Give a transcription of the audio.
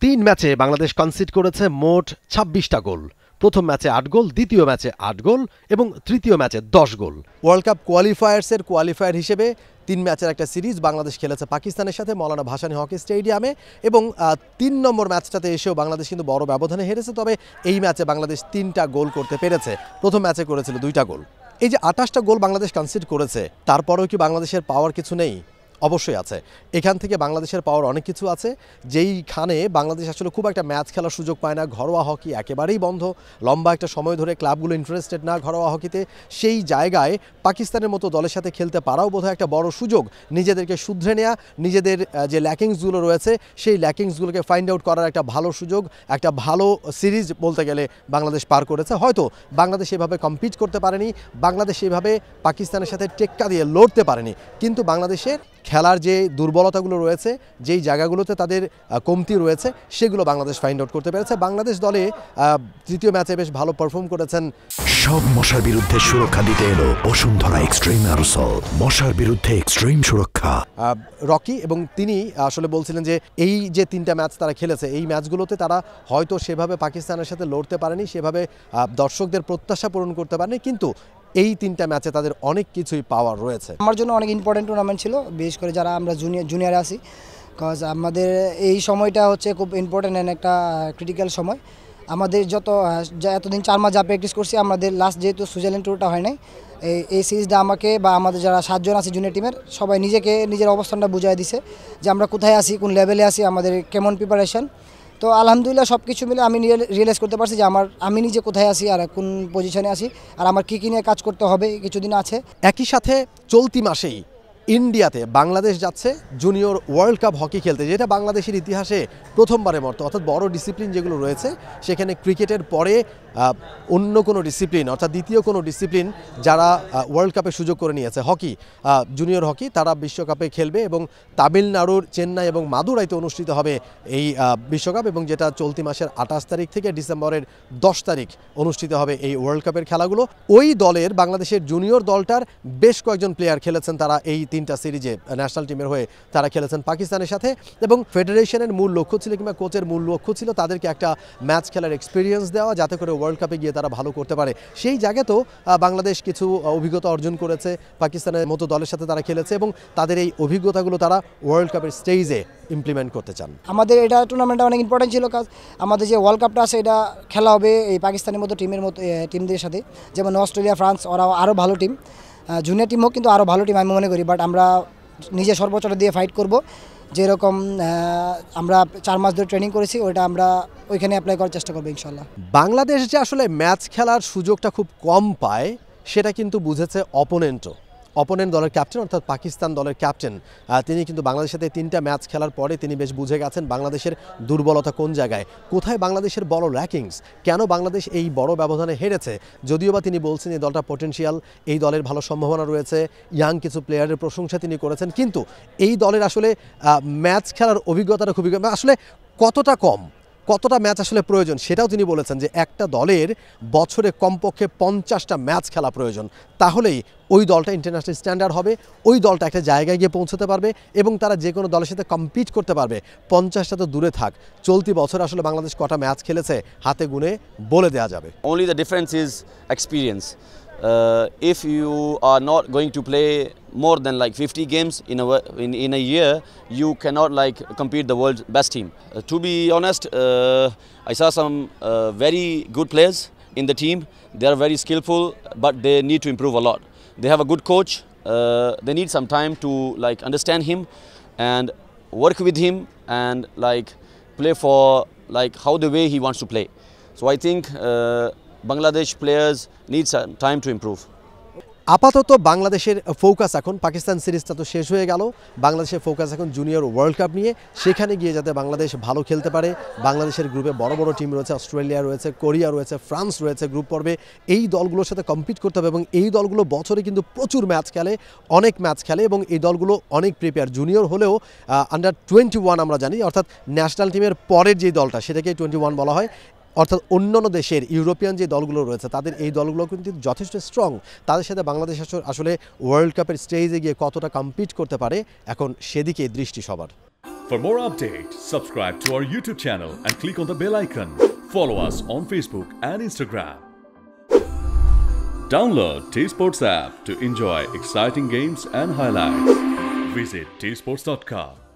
3 ম্যাচে বাংলাদেশ কনসিড করেছে মোট ২৬টা গোল। প্রথম ম্যাচে ৮ গোল, দ্বিতীয় ম্যাচে ৮ গোল এবং তৃতীয় ম্যাচে ১০ গোল। ওয়ার্ল্ড কাপ কোয়ালিফায়ার্সের কোয়ালিফায়ার হিসেবে ৩ ম্যাচের একটা সিরিজ বাংলাদেশ খেলেছে পাকিস্তানের সাথে মৌলানা ভাসানী হকি স্টেডিয়ামে এবং ৩ নম্বর ম্যাচটাতে এসেও বাংলাদেশ কিন্তু বড় ব্যবধানে হেরেছে। তবে এই ম্যাচে বাংলাদেশ ৩টা গোল করতে পেরেছে, প্রথম ম্যাচে করেছিল ২টা গোল। এই যে ২৮টা গোল বাংলাদেশ কনসিড করেছে, তারপরেও কি বাংলাদেশের পাওয়ার কিছু নেই? অবশ্যই আছে। এখান থেকে বাংলাদেশের পাওয়ার অনেক কিছু আছে, যেইখানে বাংলাদেশ আসলে খুব একটা ম্যাচ খেলার সুযোগ পায় না। ঘরোয়া হকি একেবারেই বন্ধ, লম্বা একটা সময় ধরে ক্লাবগুলো ইন্টারেস্টেড না ঘরোয়া হকিতে। সেই জায়গায় পাকিস্তানের মতো দলের সাথে খেলতে পারাও বোধহয় একটা বড় সুযোগ, নিজেদেরকে শুধরে নেওয়া, নিজেদের যে ল্যাকিংসগুলো রয়েছে সেই ল্যাকিংসগুলোকে ফাইন্ড আউট করার একটা ভালো সুযোগ, একটা ভালো সিরিজ বলতে গেলে বাংলাদেশ পার করেছে। হয়তো বাংলাদেশ এভাবে কম্পিট করতে পারেনি, বাংলাদেশ এভাবে পাকিস্তানের সাথে টেক্কা দিয়ে লড়তে পারেনি, কিন্তু বাংলাদেশের খেলার যে দুর্বলতাগুলো রয়েছে, যেই জায়গাগুলোতে তাদের কমতি রয়েছে, সেগুলো বাংলাদেশ ফাইন্ড আউট করতে পেরেছে। বাংলাদেশ দলে তৃতীয় ম্যাচে বেশ ভালো পারফর্ম করেছেন। সব মশার বিরুদ্ধে সুরক্ষা দিতে এলো বসুন্ধরা এক্সট্রিম অ্যারোসল, মশার বিরুদ্ধে এক্সট্রিম সুরক্ষা। রকি এবং তিনি আসলে বলছিলেন যে এই যে 3টা ম্যাচ তারা খেলেছে, এই ম্যাচগুলোতে তারা হয়তো সেভাবে পাকিস্তানের সাথে লড়তে পারেনি, সেভাবে দর্শকদের প্রত্যাশা পূরণ করতে পারেনি, কিন্তু এই 3টা ম্যাচে তাদের অনেক কিছুই পাওয়ার রয়েছে। আমার জন্য অনেক ইম্পর্টেন্ট টুর্নামেন্ট ছিল, বিশেষ করে যারা আমরা জুনিয়রে আছি, কজ আমাদের এই সময়টা হচ্ছে খুব ইম্পর্টেন্ট একটা ক্রিটিক্যাল সময়। আমাদের এতদিন 4 মাস যা প্র্যাকটিস করছি, আমাদের লাস্ট যেহেতু সুইজারল্যান্ড ট্যুরটা হয় নাই, এই সিরিজটা আমাকে বা আমাদের যারা 7 জন আছে জুনিয়র টিমের, সবাই নিজের অবস্থানটা বুঝিয়ে দিছে যে আমরা কোথায় আছি, কোন লেভেলে আছি, আমাদের কেমন প্রিপারেশন। তো আলহামদুলিল্লাহ সব কিছু মিলে আমি রিয়েলাইজ করতে পারছি যে আমি নিজে কোথায় আছি আর কোন পজিশনে আছি আর আমার কী নিয়ে কাজ করতে হবে কিছুদিন আছে। একই সাথে চলতি মাসেই ইন্ডিয়াতে বাংলাদেশ যাচ্ছে জুনিয়র ওয়ার্ল্ড কাপ হকি খেলতে, যেটা বাংলাদেশের ইতিহাসে প্রথমবারের মতো। অর্থাৎ বড় ডিসিপ্লিন যেগুলো রয়েছে সেখানে ক্রিকেটের পরে অন্য কোনো ডিসিপ্লিন, অর্থাৎ দ্বিতীয় কোনো ডিসিপ্লিন যারা ওয়ার্ল্ড কাপে সুযোগ করে নিয়েছে, হকি, জুনিয়র হকি, তারা বিশ্বকাপে খেলবে এবং তামিলনাড়ুর চেন্নাই এবং মাদুরাইতে অনুষ্ঠিত হবে এই বিশ্বকাপ, এবং যেটা চলতি মাসের 28 তারিখ থেকে ডিসেম্বরের 10 তারিখ অনুষ্ঠিত হবে এই ওয়ার্ল্ড কাপের খেলাগুলো। ওই দলের বাংলাদেশের জুনিয়র দলটার বেশ কয়েকজন প্লেয়ার খেলেছেন, তারা এই 3টা সিরিজে ন্যাশনাল টিমের হয়ে তারা খেলেছেন পাকিস্তানের সাথে, এবং ফেডারেশনের মূল লক্ষ্য ছিল কিংবা কোচের মূল লক্ষ্য ছিল তাদেরকে একটা ম্যাচ খেলার এক্সপিরিয়েন্স দেওয়া, যাতে করে ওয়ার্ল্ড কাপে গিয়ে তারা ভালো করতে পারে। সেই জায়গাতেও বাংলাদেশ কিছু অভিজ্ঞতা অর্জন করেছে, পাকিস্তানের মতো দলের সাথে তারা খেলেছে এবং তাদের এই অভিজ্ঞতাগুলো তারা ওয়ার্ল্ড কাপের স্টেজে ইমপ্লিমেন্ট করতে চান। আমাদের এটা টুর্নামেন্টটা অনেক ইম্পর্টেন্ট ছিল, কাজ আমাদের যে ওয়ার্ল্ড কাপটা আছে এটা খেলা হবে এই পাকিস্তানের মতো টিমদের সাথে, যেমন অস্ট্রেলিয়া, ফ্রান্স, ওরা আরও ভালো টিম, জুনিয়র টিম হোক কিন্তু আরও ভালো টিম আমি মনে করি। বাট আমরা নিজে সর্বোচ্চটা দিয়ে ফাইট করব, যেরকম আমরা 4 মাস ধরে ট্রেনিং করেছি ওইটা আমরা ওইখানে অ্যাপ্লাই করার চেষ্টা করবো ইনশাল্লাহ। বাংলাদেশ যে আসলে ম্যাচ খেলার সুযোগটা খুব কম পায় সেটা কিন্তু বুঝেছে অপোনেন্ট দলের ক্যাপ্টেন, অর্থাৎ পাকিস্তান দলের ক্যাপ্টেন। তিনি কিন্তু বাংলাদেশের সাথে 3টা ম্যাচ খেলার পরে তিনি বেশ বুঝে গেছেন বাংলাদেশের দুর্বলতা কোন জায়গায়, কোথায় বাংলাদেশের বড় ল্যাকিংস, কেন বাংলাদেশ এই বড় ব্যবধানে হেরেছে। যদিও বা তিনি বলছেন এই দলটা পটেনশিয়াল, এই দলের ভালো সম্ভাবনা রয়েছে, ইয়াং কিছু প্লেয়ারের প্রশংসা তিনি করেছেন, কিন্তু এই দলের আসলে ম্যাচ খেলার অভিজ্ঞতাটা খুবই কম। আসলে কতটা ম্যাচ আসলে প্রয়োজন সেটাও তিনি বলেছেন, যে একটা দলের বছরে কমপক্ষে 50টা ম্যাচ খেলা প্রয়োজন, তাহলেই ওই দলটা ইন্টারন্যাশনাল স্ট্যান্ডার্ড হবে, ওই দলটা একটা জায়গায় গিয়ে পৌঁছতে পারবে এবং তারা যে কোনো দলের সাথে কম্পিট করতে পারবে। 50টা তো দূরে থাক, চলতি বছর আসলে বাংলাদেশ কটা ম্যাচ খেলেছে হাতে গুনে বলে দেওয়া যাবে। Only the difference is experience. If you are not going to play more than like 50 games in a year, you cannot like compete the world's best team. To be honest, I saw some very good players in the team. They are very skillful, but they need to improve a lot. They have a good coach. They need some time to like understand him and work with him and like play for like how the way he wants to play. So I think Bangladesh players need some time to improve. আপাতত বাংলাদেশের focus এখন, পাকিস্তান সিরিজটা তো শেষ হয়ে গেল, বাংলাদেশের focus এখন জুনিয়র ওয়ার্ল্ড কাপ নিয়ে। সেখানে গিয়ে যাতে বাংলাদেশ ভালো খেলতে পারে। বাংলাদেশের গ্রুপে বড় বড় টিম রয়েছে, অস্ট্রেলিয়া রয়েছে, কোরিয়া রয়েছে, ফ্রান্স রয়েছে গ্রুপ পর্বে। এই দলগুলোর সাথে কম্পিট করতে হবে এবং এই দলগুলো বছরে কিন্তু প্রচুর ম্যাচ খেলে, অনেক ম্যাচ খেলে এবং এই দলগুলো অনেক প্রিপেয়ার। জুনিয়র হলেও আন্ডার 21 আমরা জানি, অর্থাৎ ন্যাশনাল টিমের পরের যেই দলটা সেটাকে 21 বলা হয়। অর্থাৎ অন্যান্য দেশের ইউরোপিয়ান যে দলগুলো রয়েছে তাদের এই দলগুলো কিন্তু যথেষ্ট স্ট্রং। তাদের সাথে বাংলাদেশ আসলে ওয়ার্ল্ড কাপের স্টেজে গিয়ে কতটা কম্পিট করতে পারে এখন সেদিকে দৃষ্টি সবার। For more updates, subscribe to our YouTube channel and click on the bell icon. Follow us on Facebook and Instagram. Download T-Sports app to enjoy exciting games and highlights. Visit tsports.com.